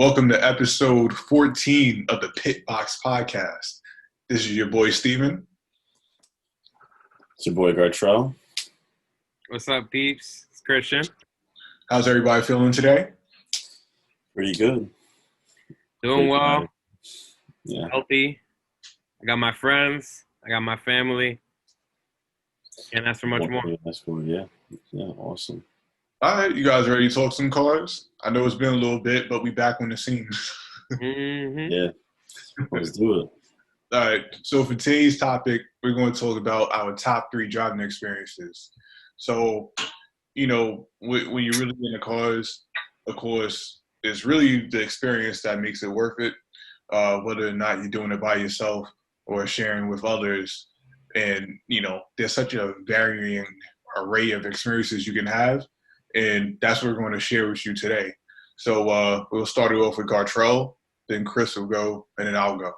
Welcome to episode 14 of the Pitbox Podcast. This is your boy, Steven. It's your boy, Gartrell. What's up, peeps? It's Christian. How's everybody feeling today? Pretty good. Doing well. Yeah. Healthy. I got my friends. I got my family. And that's for much more. That's cool. Yeah. Yeah. Awesome. All right, you guys ready to talk some cars? I know it's been a little bit, but we back on the scene. Mm-hmm. Yeah. Let's do it. All right, so for today's topic, we're going to talk about our top 3 driving experiences. So, you know, when you're really in the cars, of course, it's really the experience that makes it worth it, whether or not you're doing it by yourself or sharing with others. And, you know, there's such a varying array of experiences you can have. And that's what we're going to share with you today. So we'll start it off with Gartrell, then Chris will go, and then I'll go.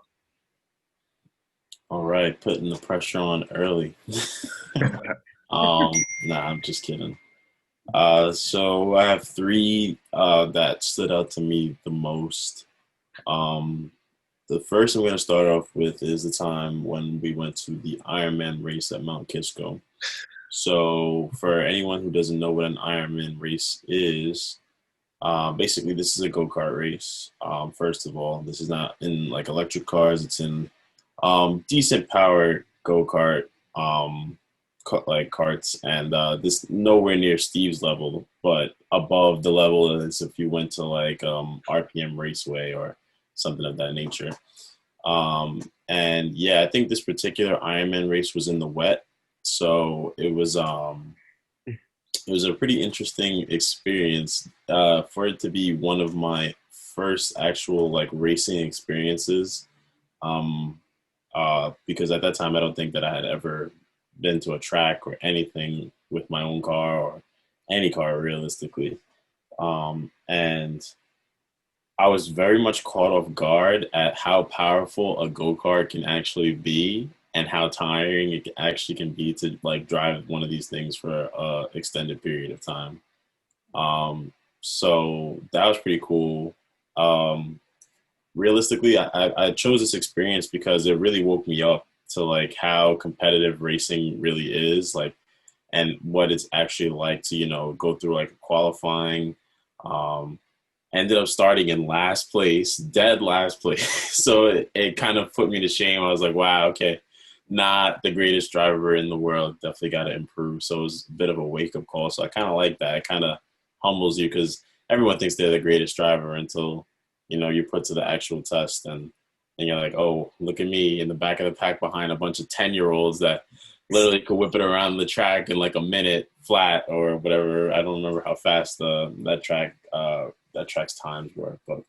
All right. Putting the pressure on early. Nah, I'm just kidding. So I have 3 that stood out to me the most. The first I'm going to start off with is the time when we went to the Ironman race at Mount Kisco. So for anyone who doesn't know what an Ironman race is, basically this is a go-kart race. First of all, this is not in like electric cars. It's in decent power go-kart like carts, and this nowhere near Steve's level, but above the level as if you went to like RPM Raceway or something of that nature. And yeah, I think this particular Ironman race was in the wet. So it was a pretty interesting experience for it to be one of my first actual like racing experiences. Because at that time I don't think that I had ever been to a track or anything with my own car or any car realistically. And I was very much caught off guard at how powerful a go-kart can actually be and how tiring it actually can be to like drive one of these things for an extended period of time. So that was pretty cool. Realistically, I chose this experience because it really woke me up to like how competitive racing really is, like, and what it's actually like to, you know, go through like qualifying. Ended up starting in last place, dead last place. So it kind of put me to shame. I was like, wow, okay, not the greatest driver in the world. Definitely got to improve. So it was a bit of a wake-up call. So I kind of like that. It kind of humbles you because everyone thinks they're the greatest driver until, you know, you're put to the actual test. And you're like, oh, look at me in the back of the pack behind a bunch of 10-year-olds that literally could whip it around the track in like a minute flat or whatever. I don't remember how fast that track's times were, but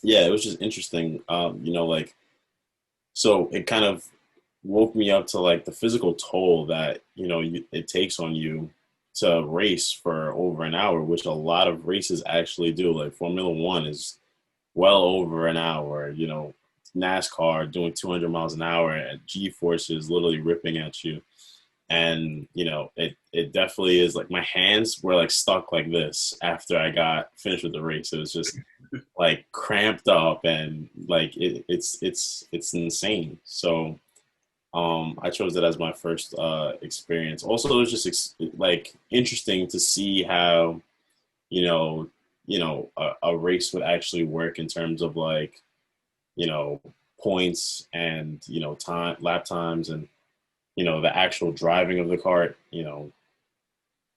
yeah, it was just interesting. You know, like, so it kind of woke me up to like the physical toll that, you know, it takes on you to race for over an hour, which a lot of races actually do. Like Formula One is well over an hour, you know, NASCAR doing 200 miles an hour and G-forces literally ripping at you. And, you know, it definitely is like my hands were like stuck like this after I got finished with the race. It was just like cramped up and like it's insane. So I chose it as my first experience. Also, it was just like interesting to see how, you know, a race would actually work in terms of like, you know, points and, you know, time, lap times, and, you know, the actual driving of the kart, you know,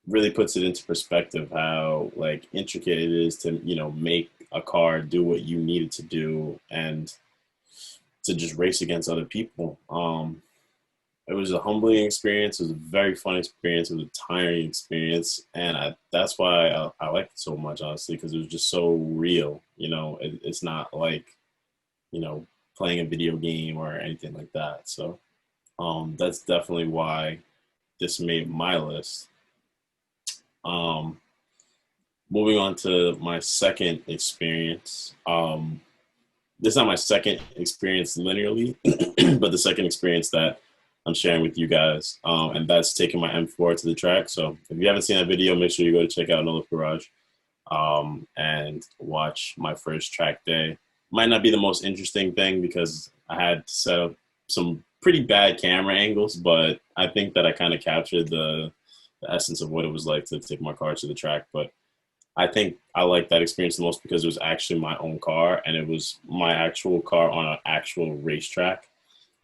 really puts it into perspective how like intricate it is to, you know, make a car do what you need it to do and to just race against other people. It was a humbling experience. It was a very fun experience. It was a tiring experience. And that's why I liked it so much, honestly, because it was just so real. You know, it's not like, you know, playing a video game or anything like that. So that's definitely why this made my list. Moving on to my second experience. This is not my second experience linearly, but the second experience that I'm sharing with you guys, and that's taking my M4 to the track. So if you haven't seen that video, make sure you go to check out Nola Garage. and watch my first track day. Might not be the most interesting thing because I had to set up some pretty bad camera angles, but I think that I kind of captured the essence of what it was like to take my car to the track. But I think I liked that experience the most because it was actually my own car and it was my actual car on an actual racetrack,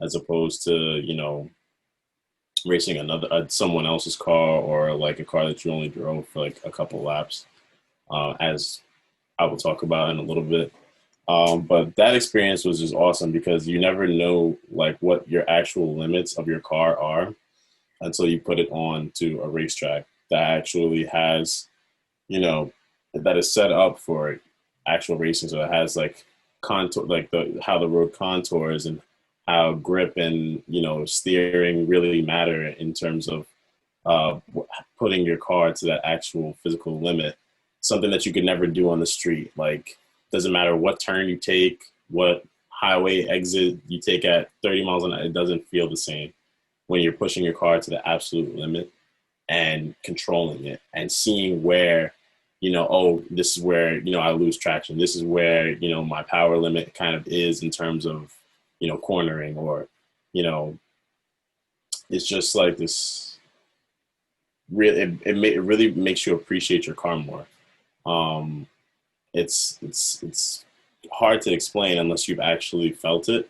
as opposed to, racing another someone else's car or like a car that you only drove for like a couple laps, as I will talk about in a little bit. But that experience was just awesome because you never know like what your actual limits of your car are until you put it on to a racetrack that actually has, that is set up for actual racing. So it has like contour, like how the road contours and how grip and steering really matter in terms of uh, putting your car to that actual physical limit. Something that you could never do on the street. Like, doesn't matter what turn you take, what highway exit you take at 30 miles an hour, it doesn't feel the same when you're pushing your car to the absolute limit and controlling it and seeing where, oh, this is where, I lose traction. This is where, my power limit kind of is in terms of, cornering or, it's just like this really, it really makes you appreciate your car more. Um, it's hard to explain unless you've actually felt it.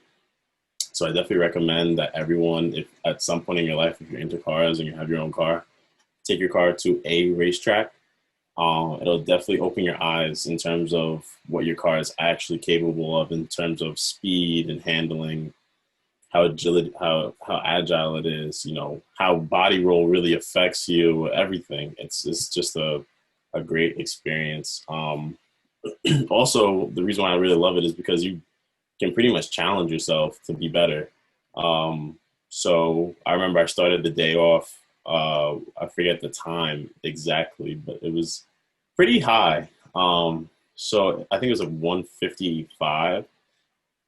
So I definitely recommend that everyone, if at some point in your life, if you're into cars and you have your own car, take your car to a racetrack. It'll definitely open your eyes in terms of what your car is actually capable of in terms of speed and handling, how agile it is, how body roll really affects you, everything. It's just a great experience. Also, the reason why I really love it is because you can pretty much challenge yourself to be better. So I remember I started the day off. I forget the time exactly, but it was pretty high. So I think it was like 155,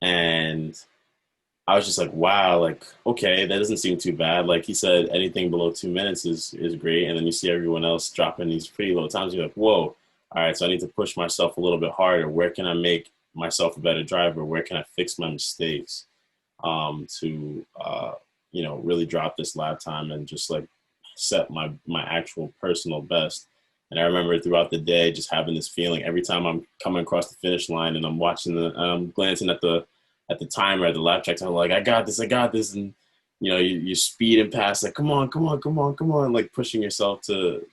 and I was just like, wow, like, okay, that doesn't seem too bad. Like he said, anything below 2 minutes is great. And then you see everyone else dropping these pretty low times. You're like, whoa, all right, so I need to push myself a little bit harder. Where can I make myself a better driver? Where can I fix my mistakes to, really drop this lap time and just like set my actual personal best. And I remember throughout the day just having this feeling every time I'm coming across the finish line and I'm watching I'm glancing at the timer at the lap checks. I'm like, I got this. And, you speed and pass, like, come on, like pushing yourself to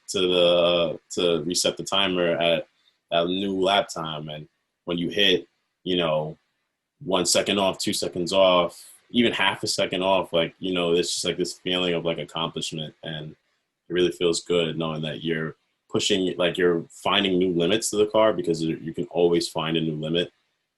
reset the timer at a new lap time. And when you hit, 1 second off, 2 seconds off, even half a second off, like, it's just like this feeling of like accomplishment. And it really feels good knowing that you're pushing, like you're finding new limits to the car because you can always find a new limit.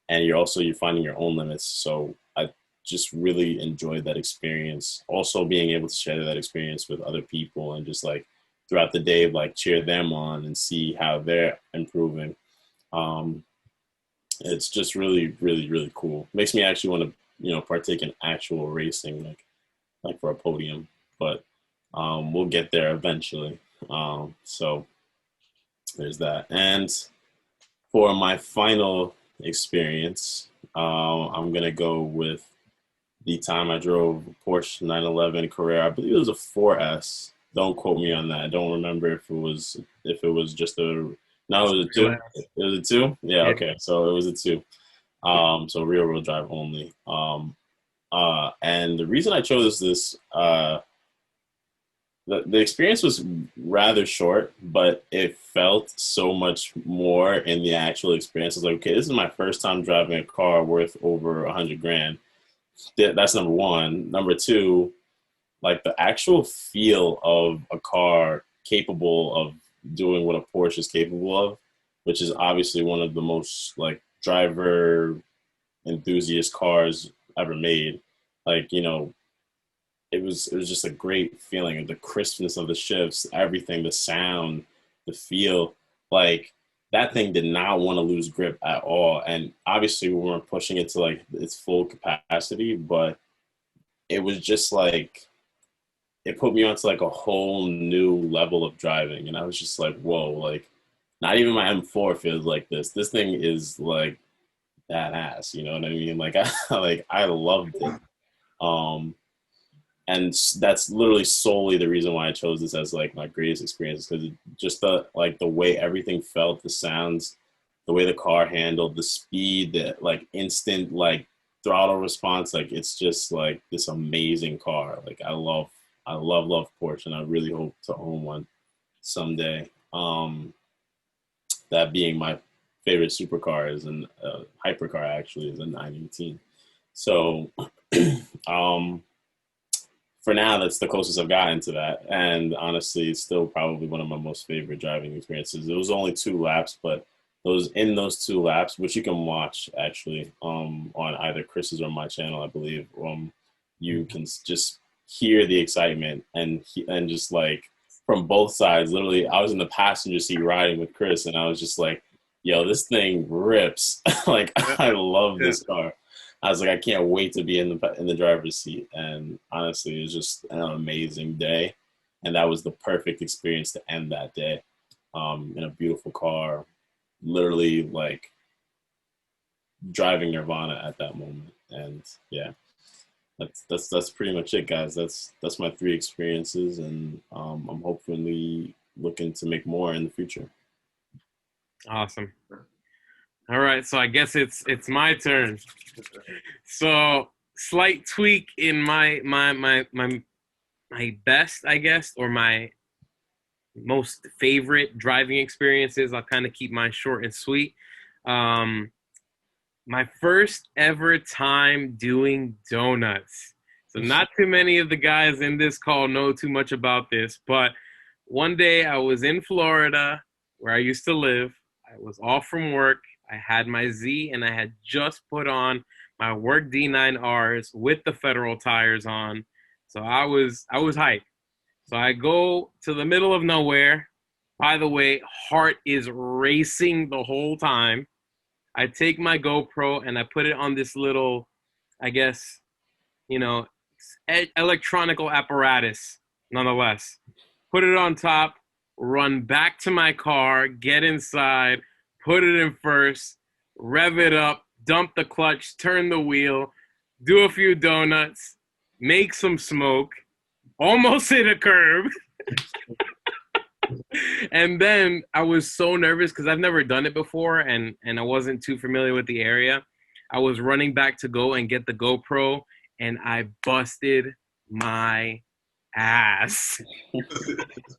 And you're finding your own limits. So I just really enjoyed that experience. Also being able to share that experience with other people and just like throughout the day, like cheer them on and see how they're improving. It's just really, really, really cool. Makes me actually want to, partake in actual racing, like for a podium. But we'll get there eventually. So there's that. And for my final experience, I'm gonna go with the time I drove a Porsche 911 Carrera. I believe it was a 4S. Don't quote me on that. I don't remember if it was just a no. It was a two. It was a two. Yeah. Okay. So it was a two. So rear wheel drive only. And the reason I chose this, the experience was rather short, but it felt so much more in the actual experience. I was like, okay, this is my first time driving a car worth over $100,000. That's number one. Number two, like the actual feel of a car capable of doing what a Porsche is capable of, which is obviously one of the most like driver enthusiast cars ever made. Like, it was just a great feeling of the crispness of the shifts, everything, the sound, the feel. Like that thing did not want to lose grip at all. And obviously we weren't pushing it to like its full capacity, but it was just like it put me onto like a whole new level of driving. And I was just like, whoa, like Not even my M4 feels like this. This thing is like badass. You know what I mean? Like I loved it. Um, and that's literally solely the reason why I chose this as like my greatest experience, because just the way everything felt, the sounds, the way the car handled, the speed, the like instant like throttle response, like it's just like this amazing car. Like I love Porsche, and I really hope to own one someday. That being my favorite supercar is an hypercar, actually, is a 918. So um for now, that's the closest I've gotten to that. And honestly, it's still probably one of my most favorite driving experiences. It was only 2 laps, but those 2 laps, which you can watch actually on either Chris's or my channel, I believe, you can just hear the excitement and just like from both sides. Literally, I was in the passenger seat riding with Chris, and I was just like, "Yo, this thing rips!" Like I love this car. I was like, I can't wait to be in the driver's seat. And honestly, it was just an amazing day, and that was the perfect experience to end that day in a beautiful car, literally like driving Nirvana at that moment. And yeah, that's pretty much it, guys. That's my 3 experiences, and I'm hopefully looking to make more in the future. Awesome. All right, so I guess it's my turn. So slight tweak in my best, I guess, or my most favorite driving experiences. I'll kind of keep mine short and sweet. My first ever time doing donuts. So not too many of the guys in this call know too much about this, but one day I was in Florida where I used to live. I was off from work. I had my Z, and I had just put on my work D9Rs with the Federal tires on. So I was hyped. So I go to the middle of nowhere. By the way, heart is racing the whole time. I take my GoPro and I put it on this little, I guess, you know, electronical apparatus, nonetheless. Put it on top, run back to my car, get inside, put it in first, rev it up, dump the clutch, turn the wheel, do a few donuts, make some smoke, almost hit a curb. And then I was so nervous because I've never done it before, and I wasn't too familiar with the area. I was running back to go and get the GoPro, and I busted my ass.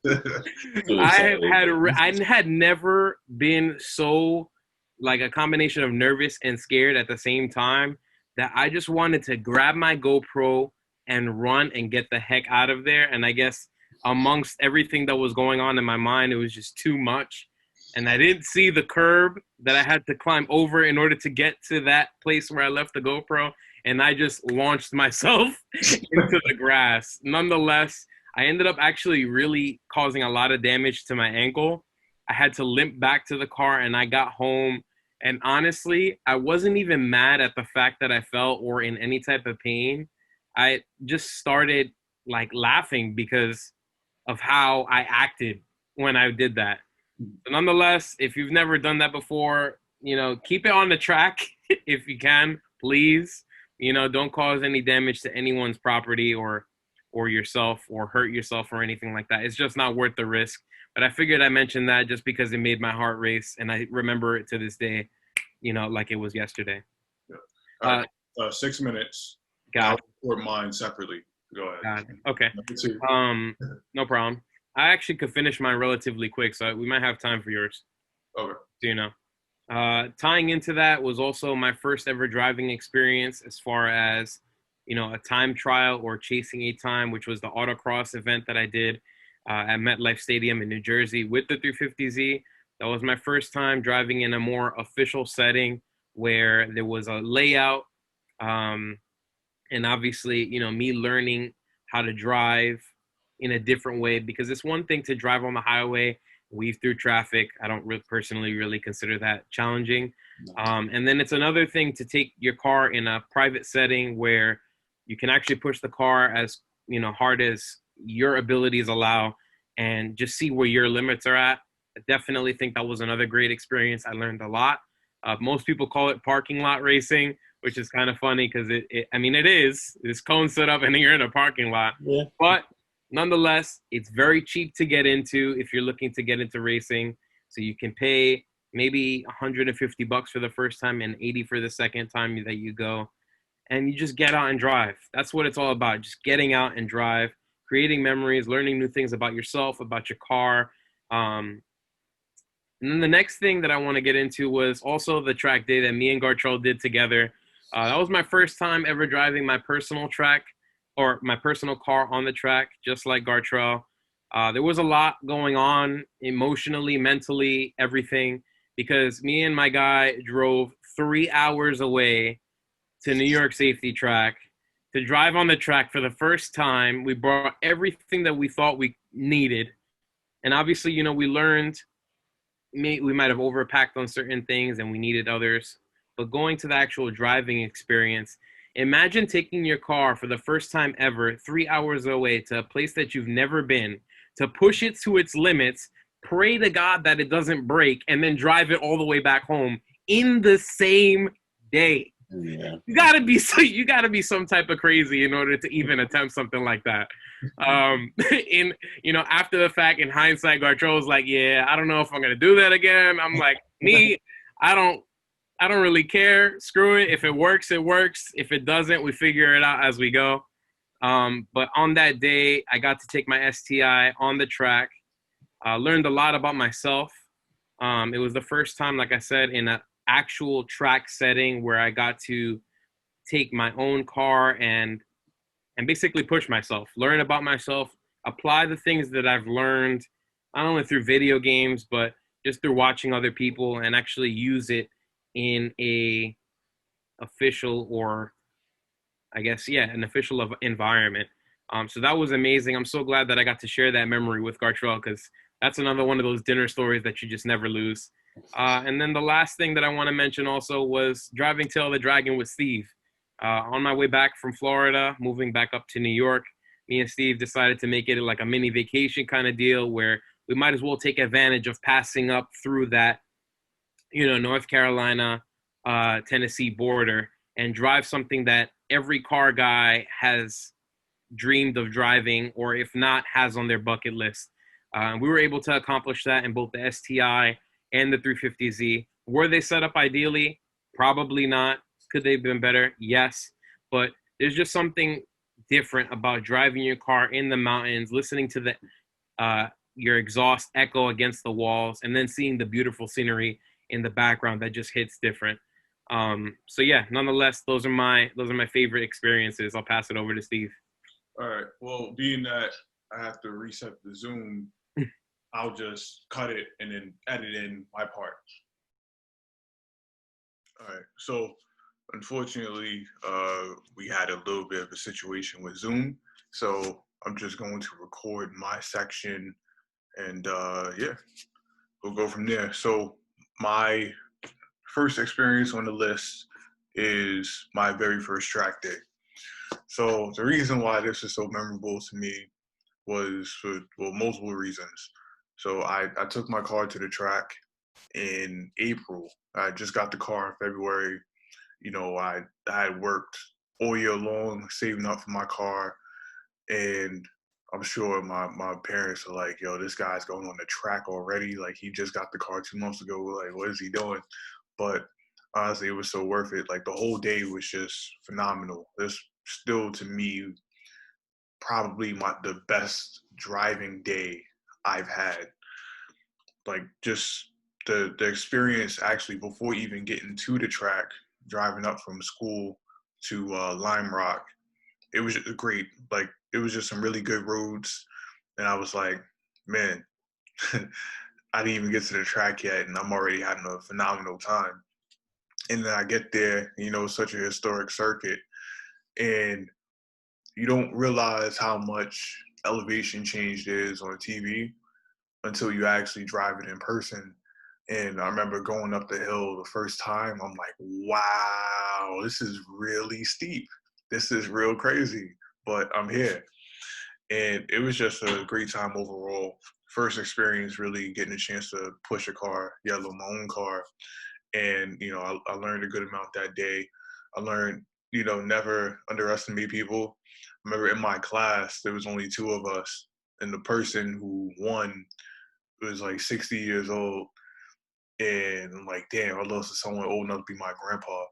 I had never been so like a combination of nervous and scared at the same time that I just wanted to grab my GoPro and run and get the heck out of there. And I guess amongst everything that was going on in my mind, it was just too much. And I didn't see the curb that I had to climb over in order to get to that place where I left the GoPro. And I just launched myself into the grass. Nonetheless, I ended up actually really causing a lot of damage to my ankle. I had to limp back to the car, and I got home. And honestly, I wasn't even mad at the fact that I fell or in any type of pain. I just started like laughing because of how I acted when I did that. But nonetheless, if you've never done that before, keep it on the track if you can, please. Don't cause any damage to anyone's property or yourself or hurt yourself or anything like that. It's just not worth the risk. But I figured I mentioned that just because it made my heart race, and I remember it to this day, like it was yesterday. Yeah. 6 minutes. Got it. I'll report mine separately. Go ahead. Okay. No problem. I actually could finish mine relatively quick, so we might have time for yours. Okay. Tying into that was also my first ever driving experience as far as, a time trial or chasing a time, which was the autocross event that I did at MetLife Stadium in New Jersey with the 350Z. That was my first time driving in a more official setting where there was a layout. And obviously, me learning how to drive in a different way, because it's one thing to drive on the highway, weave through traffic. I don't personally really consider that challenging. And then it's another thing to take your car in a private setting where you can actually push the car as, hard as your abilities allow and just see where your limits are at. I definitely think that was another great experience. I learned a lot. Most people call it parking lot racing, which is kind of funny because I mean, it is. It's cone set up and you're in a parking lot. Yeah. But nonetheless, it's very cheap to get into if you're looking to get into racing. So you can pay maybe $150 for the first time and 80 for the second time that you go. And you just get out and drive. That's what it's all about. Just getting out and drive, creating memories, learning new things about yourself, about your car. And then the next thing that I want to get into was also the track day that me and Gartrell did together. That was my first time ever driving my personal track or my personal car on the track, just like Gartrell. There was a lot going on emotionally, mentally, everything, because me and my guy drove 3 hours away to New York Safety Track to drive on the track for the first time. We brought everything that we thought we needed. And obviously, you know, we learned we might have overpacked on certain things and we needed others. But going to the actual driving experience, imagine taking your car for the first time ever 3 hours away to a place that you've never been, to push it to its limits, pray to God that it doesn't break, and then drive it all the way back home in the same day. Yeah. You gotta be some type of crazy in order to even attempt something like that. After the fact, in hindsight, Gartrell was like, "Yeah, I don't know if I'm gonna do that again." I'm like, "Me, I don't really care. Screw it. If it works, it works. If it doesn't, we figure it out as we go." But on that day, I got to take my STI on the track. Learned a lot about myself. It was the first time, like I said, in an actual track setting where I got to take my own car and basically push myself, learn about myself, apply the things that I've learned, not only through video games, but just through watching other people, and actually use it in a official, or I guess, yeah, an official environment. So that was amazing. I'm so glad that I got to share that memory with Gartrell, because that's another one of those dinner stories that you just never lose. And then the last thing that I want to mention also was driving Tail the Dragon with Steve. On my way back from Florida, moving back up to New York, me and Steve decided to make it like a mini vacation kind of deal where we might as well take advantage of passing up through that, North Carolina, Tennessee border and drive something that every car guy has dreamed of driving, or if not, has on their bucket list. We were able to accomplish that in both the STI and the 350Z. Were they set up ideally? Probably not. Could they have been better? Yes. But there's just something different about driving your car in the mountains, listening to your exhaust echo against the walls, and then seeing the beautiful scenery in the background that just hits different. So yeah, nonetheless, those are my favorite experiences. I'll pass it over to Steve. All right. Well, being that I have to reset the Zoom, I'll just cut it and then edit in my part. All right. So unfortunately, we had a little bit of a situation with Zoom. So I'm just going to record my section and yeah, we'll go from there. So my first experience on the list is my very first track day. So the reason why this is so memorable to me was for multiple reasons. So I took my car to the track in April. I just got the car in February. I had worked all year long saving up for my car, and I'm sure my parents are like, "Yo, this guy's going on the track already. Like, he just got the car 2 months ago. Like, what is he doing?" But honestly, it was so worth it. Like, the whole day was just phenomenal. It's still, to me, probably the best driving day I've had. Like, just the experience actually before even getting to the track, driving up from school to Lime Rock, it was just great. Like, it was just some really good roads, and I was like, man, I didn't even get to the track yet, and I'm already having a phenomenal time. And then I get there, it's such a historic circuit, and you don't realize how much elevation change there is on TV until you actually drive it in person. And I remember going up the hill the first time, I'm like, wow, this is really steep. This is real crazy, but I'm here. And it was just a great time overall first experience really getting a chance to push a car, my own car. And, I learned a good amount that day. I learned, never underestimate people. I remember in my class, there was only two of us, and the person who won was like 60 years old. And I'm like, damn, I lost to someone old enough to be my grandpa.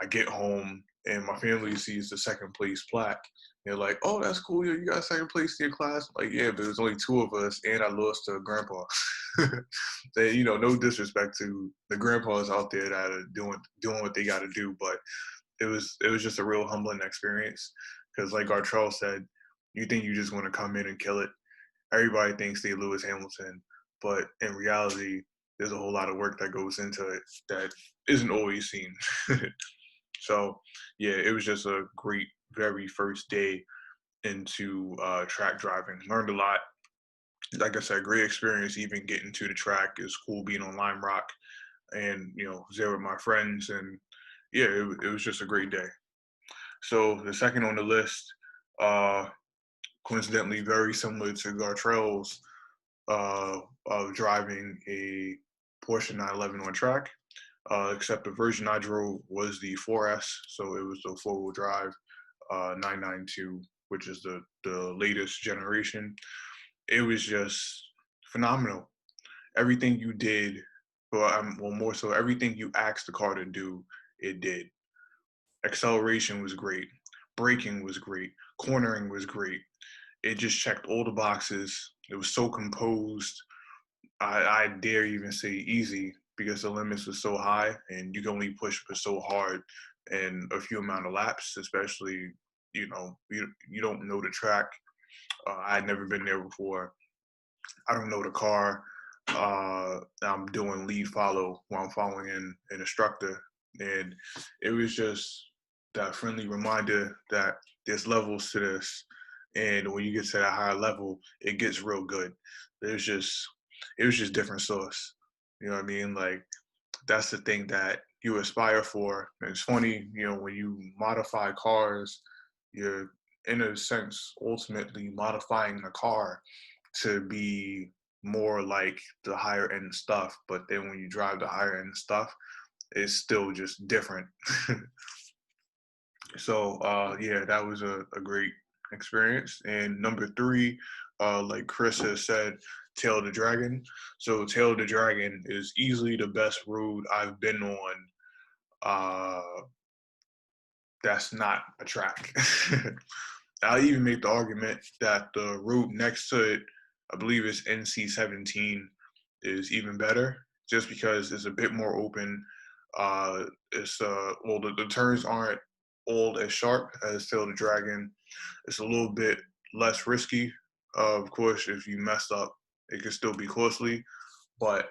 I get home and my family sees the second place plaque. They're like, "Oh, that's cool. You got second place in your class." I'm like, yeah, but there's only two of us, and I lost to grandpa. They, no disrespect to the grandpas out there that are doing what they got to do, but it was just a real humbling experience. Because like Gartrell said, you think you just want to come in and kill it. Everybody thinks they Lewis Hamilton, but in reality, there's a whole lot of work that goes into it that isn't always seen. So, yeah, it was just a great, very first day into track driving. Learned a lot. Like I said, great experience even getting to the track. It's cool being on Lime Rock and, was there with my friends. And, yeah, it was just a great day. So the second on the list, coincidentally, very similar to Gartrell's of driving a Porsche 911 on track. Except the version I drove was the 4S, so it was the four-wheel drive 992, which is the latest generation. It was just phenomenal. Everything you did, more so everything you asked the car to do, it did. Acceleration was great. Braking was great. Cornering was great. It just checked all the boxes. It was so composed. I dare even say easy because the limits were so high and you can only push for so hard in a few amount of laps, especially, you don't know the track. I had never been there before. I don't know the car. I'm doing lead follow while I'm following an instructor. And it was just that friendly reminder that there's levels to this. And when you get to that higher level, it gets real good. There's just it was just different sauce. You know what I mean? Like that's the thing that you aspire for. And it's funny, when you modify cars, you're in a sense ultimately modifying the car to be more like the higher end stuff. But then when you drive the higher end stuff, it's still just different. So yeah, that was a great experience. And number three, like Chris has said, Tail of the Dragon. So Tail of the Dragon is easily the best road I've been on. That's not a track. I'll even make the argument that the route next to it, I believe it's NC-17, is even better, just because it's a bit more open. It's the turns aren't all as sharp as Tail of the Dragon. It's a little bit less risky. Of course, if you mess up, it could still be costly. But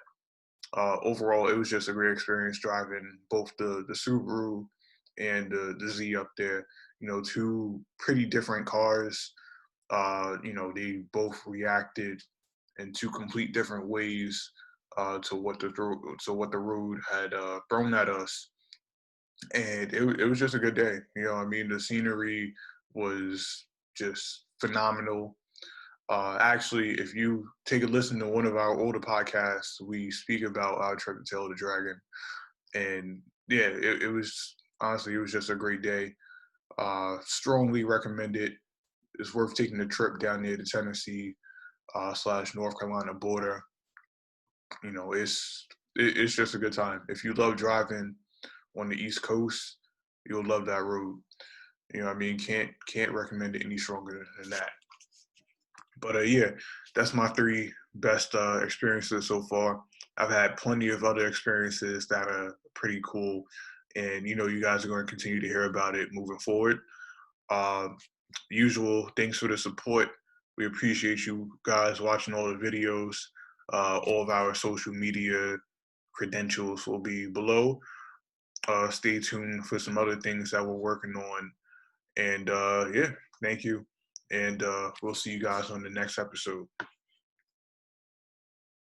overall, it was just a great experience driving both the Subaru and the Z up there. Two pretty different cars. They both reacted in two complete different ways to what the road had thrown at us, and it was just a good day. The scenery was just phenomenal. Actually, if you take a listen to one of our older podcasts, we speak about our trip to Tail of the Dragon, and yeah, it was honestly, it was just a great day. Strongly recommend it. It's worth taking a trip down near the Tennessee / North Carolina border. It's just a good time. If you love driving on the East Coast, you'll love that road. Can't recommend it any stronger than that. But yeah, that's my three best experiences so far. I've had plenty of other experiences that are pretty cool, and you guys are going to continue to hear about it moving forward. Usual, thanks for the support. We appreciate you guys watching all the videos. All of our social media credentials will be below. Stay tuned for some other things that we're working on. And yeah, thank you. And we'll see you guys on the next episode.